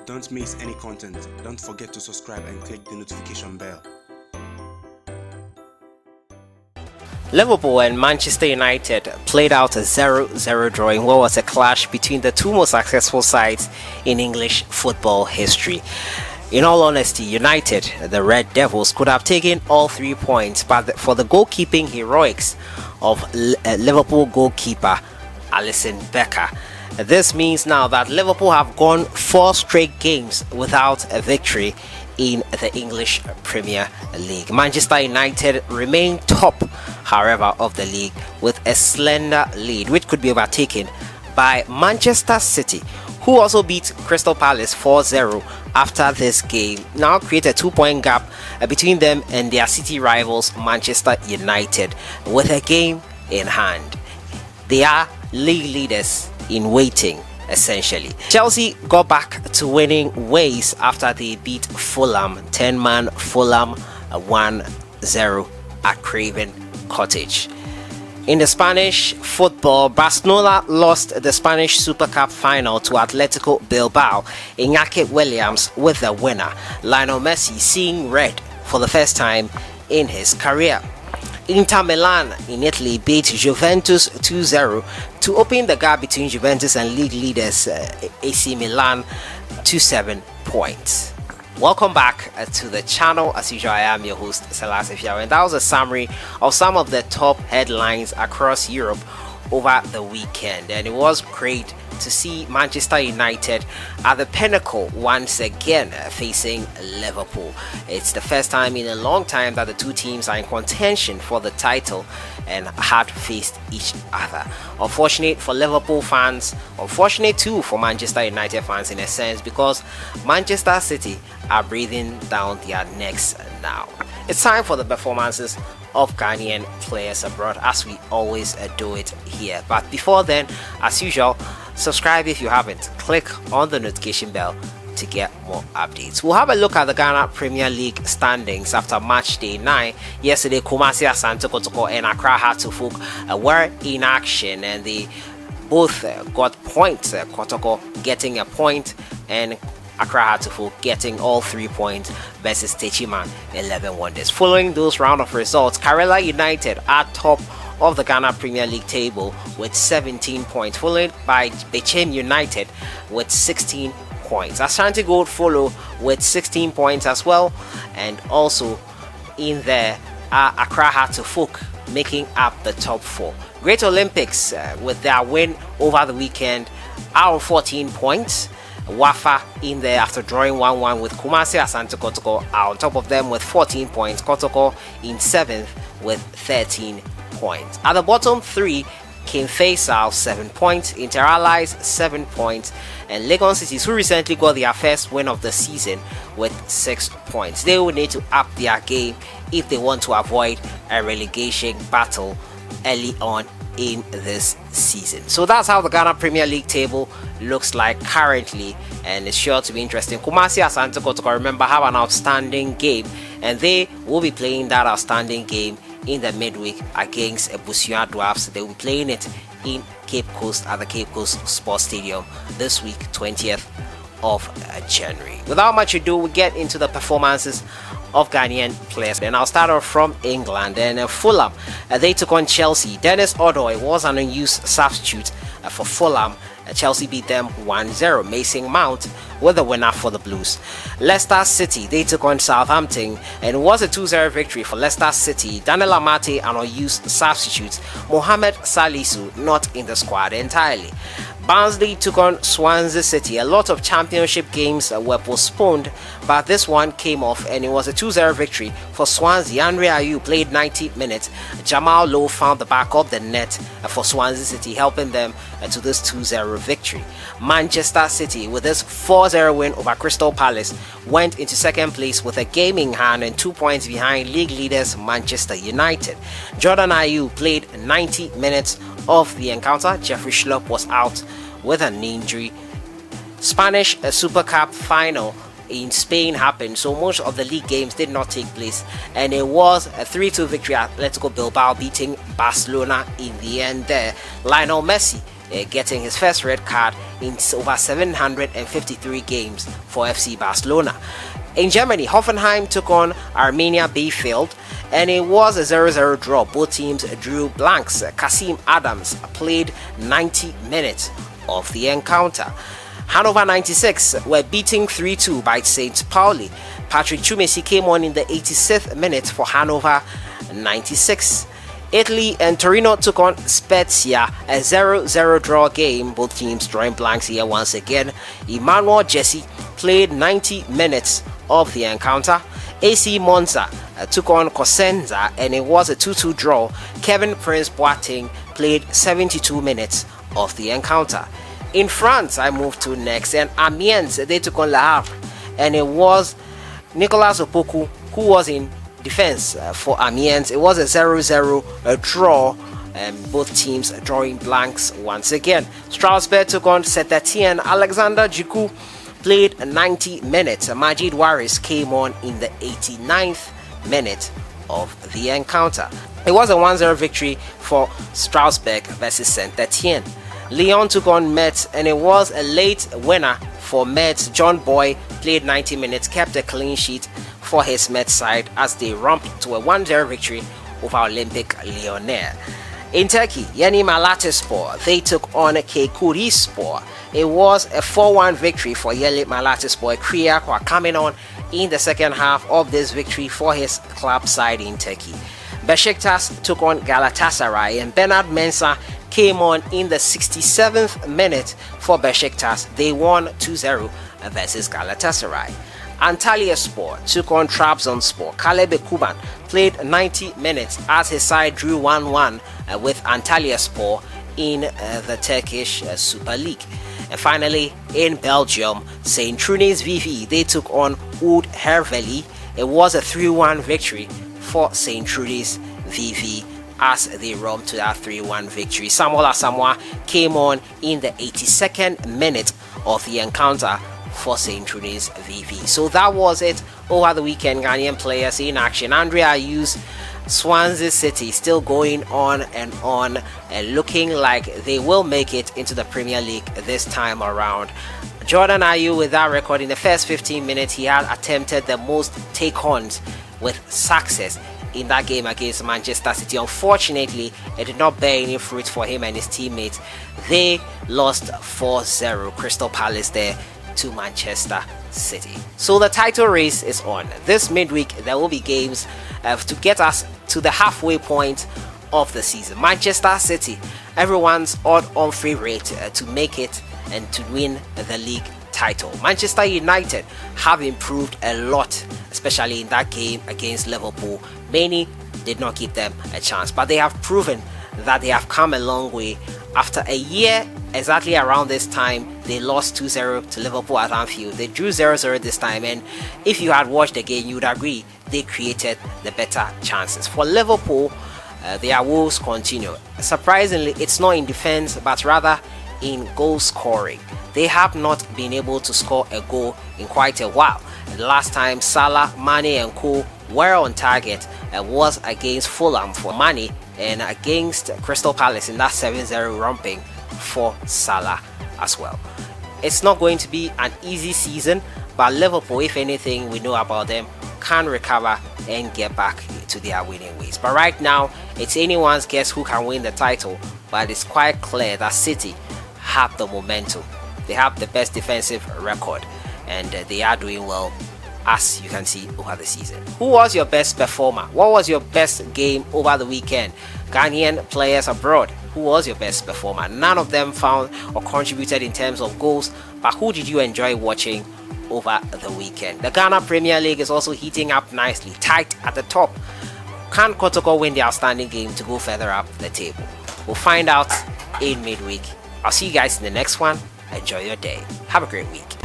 Don't miss any content. Don't forget to subscribe and click the notification bell. Liverpool and Manchester United played out a 0-0 draw in what was a clash between the two most successful sides in English football history. In all honesty, United, the Red Devils, could have taken all 3 points, but for the goalkeeping heroics of Liverpool goalkeeper Alisson Becker. This means now that Liverpool have gone 4 straight games without a victory in the English Premier League. Manchester United remain top, however, of the league with a slender lead, which could be overtaken by Manchester City, who also beat Crystal Palace 4-0 after this game. Now create a 2-point gap between them and their city rivals Manchester United with a game in hand. They are league leaders in waiting, essentially. Chelsea got back to winning ways after they beat Fulham, 10-man Fulham 1-0 at Craven Cottage. In the Spanish football, Barcelona lost the Spanish Super Cup final to Atletico Bilbao. Iñaki Williams with the winner. Lionel Messi seeing red for the first time in his career. Inter Milan in Italy beat Juventus 2-0 to open the gap between Juventus and league leaders AC Milan to 7 points. Welcome back to the channel. As usual, I am your host sellssi, and that was a summary of some of the top headlines across Europe over the weekend, and it was great to see Manchester United at the pinnacle once again facing Liverpool. It's the first time in a long time that the two teams are in contention for the title and had faced each other. Unfortunate for Liverpool fans, unfortunate too for Manchester United fans in a sense, because Manchester City are breathing down their necks now. It's time for the performances of Ghanaian players abroad, as we always do it here. But before then, as usual, subscribe if you haven't. Click on the notification bell to get more updates. We'll have a look at the Ghana Premier League standings after match day 9. Yesterday, Kumasi Asante Kotoko and Accra Hearts were in action, and they both got points. Kotoko getting a point and Accra Hearts getting all 3 points versus Techiman 11 Wonders. Following those round of results, Karela United are top of the Ghana Premier League table with 17 points, followed by Bechem United with 16 points. Ashanti Gold follow with 16 points as well, and also in there are Accra Hearts making up the top 4. Great Olympics with their win over the weekend are on 14 points. Wafa in there after drawing 1-1 with Kumasi Asante Kotoko are on top of them with 14 points. Kotoko in 7th with 13 points. At the bottom 3 came Faisal 7 points, Inter Allies 7 points, and Legon Cities, who recently got their first win of the season, with 6 points. They will need to up their game if they want to avoid a relegation battle early on in this season. So that's how the Ghana Premier League table looks like currently, and it's sure to be interesting. Kumasi Asante Kotoko, remember, have an outstanding game, and they will be playing that outstanding game in the midweek against Ebusua Dwarfs. They will be playing it in Cape Coast at the Cape Coast Sports Stadium this week, 20th of January. Without much ado, we get into the performances of Ghanaian players. And I'll start off from England. And Fulham, they took on Chelsea. Dennis Odoi was an unused substitute for Fulham. Chelsea beat them 1-0. Mason Mount with the winner for the Blues. Leicester City, they took on Southampton, and it was a 2-0 victory for Leicester City. Daniel Amate, an unused substitute. Mohamed Salisu not in the squad entirely. Barnsley took on Swansea City. A lot of championship games were postponed, but this one came off, and it was a 2-0 victory for Swansea. Andre Ayew played 90 minutes. Jamal Lowe found the back of the net for Swansea City, helping them to this 2-0 victory. Manchester City, with this 4-0 win over Crystal Palace, went into second place with a game in hand and 2 points behind league leaders Manchester United. Jordan Ayew played 90 minutes of the encounter. Jeffrey Schlupp was out with an injury. Spanish Super Cup final in Spain happened, so most of the league games did not take place, and it was a 3-2 victory at Atletico Bilbao beating Barcelona in the end there. Lionel Messi getting his first red card in over 753 games for FC Barcelona. In Germany, Hoffenheim took on Arminia Bielefeld, and it was a 0-0 draw. Both teams drew blanks. Kasim Adams played 90 minutes of the encounter. Hannover 96 were beaten 3-2 by St. Pauli. Patrick Chumesi came on in the 86th minute for Hannover 96. Italy and Torino took on Spezia, a 0-0 draw game. Both teams drawing blanks here once again. Emmanuel Jesse played 90 minutes of the encounter. AC Monza took on Cosenza, and it was a 2-2 draw. Kevin Prince Boateng played 72 minutes of the encounter. In France, I moved to next, and Amiens, they took on Le Havre, and it was Nicolas Opoku who was in defense for Amiens. It was a 0-0 draw, and both teams drawing blanks once again. Strasbourg took on Saint-Etienne. Alexander Djikou played 90 minutes. Majid Waris came on in the 89th minute of the encounter. It was a 1-0 victory for Strasbourg versus Saint-Etienne. Lyon took on Metz, and it was a late winner for Metz. John Boy played 90 minutes, kept a clean sheet for his Metz side as they ramped to a 1-0 victory over Olympic Lyonnais. In Turkey, Yeni Malatyaspor, they took on Kekurispor. It was a 4-1 victory for Yeni Malatyaspor. Kriyak coming on in the second half of this victory for his club side in Turkey. Besiktas took on Galatasaray, and Bernard Mensah came on in the 67th minute for Besiktas. They won 2-0 versus Galatasaray. Antalyaspor took on Trabzonspor. Kalebe Kuban played 90 minutes as his side drew 1-1 with Antalyaspor in the Turkish Super League. And finally, in Belgium, St. Trunis VV, they took on Oud Herveli. It was a 3-1 victory for St. Trunis VV as they romped to that 3-1 victory. Samuel Asamoah came on in the 82nd minute of the encounter for St. Trunis VV. So that was it over the weekend. Ghanaian players in action. Ayew's Swansea City still going on and looking like they will make it into the Premier League this time around. Jordan Ayew, with that record, in the first 15 minutes he had attempted the most take-ons with success in that game against Manchester City. Unfortunately, it did not bear any fruit for him and his teammates. They lost 4-0, Crystal Palace there to Manchester City. So the title race is on. This midweek there will be games to get us to the halfway point of the season. Manchester City, everyone's odd-on favorite to make it and to win the league title. Manchester United have improved a lot, especially in that game against Liverpool. Many did not give them a chance, but they have proven that they have come a long way. After a year, exactly around this time, they lost 2-0 to Liverpool at Anfield. They drew 0-0 this time, and if you had watched the game, you would agree they created the better chances. For Liverpool, their woes continue. Surprisingly, it's not in defense, but rather in goal scoring. They have not been able to score a goal in quite a while. The last time Salah, Mane and Co were on target was against Fulham for Mane, and against Crystal Palace in that 7-0 romping for Salah as well. It's not going to be an easy season, but Liverpool, if anything we know about them, can recover and get back to their winning ways. But right now, it's anyone's guess who can win the title, but it's quite clear that City have the momentum. They have the best defensive record, and they are doing well, as you can see over the season. Who was your best performer? What was your best game over the weekend? Ghanaian players abroad, who was your best performer? None of them found or contributed in terms of goals, but who did you enjoy watching over the weekend? The Ghana Premier League is also heating up nicely, tight at the top. Can Kotoko win the outstanding game to go further up the table? We'll find out in midweek. I'll see you guys in the next one. Enjoy your day. Have a great week.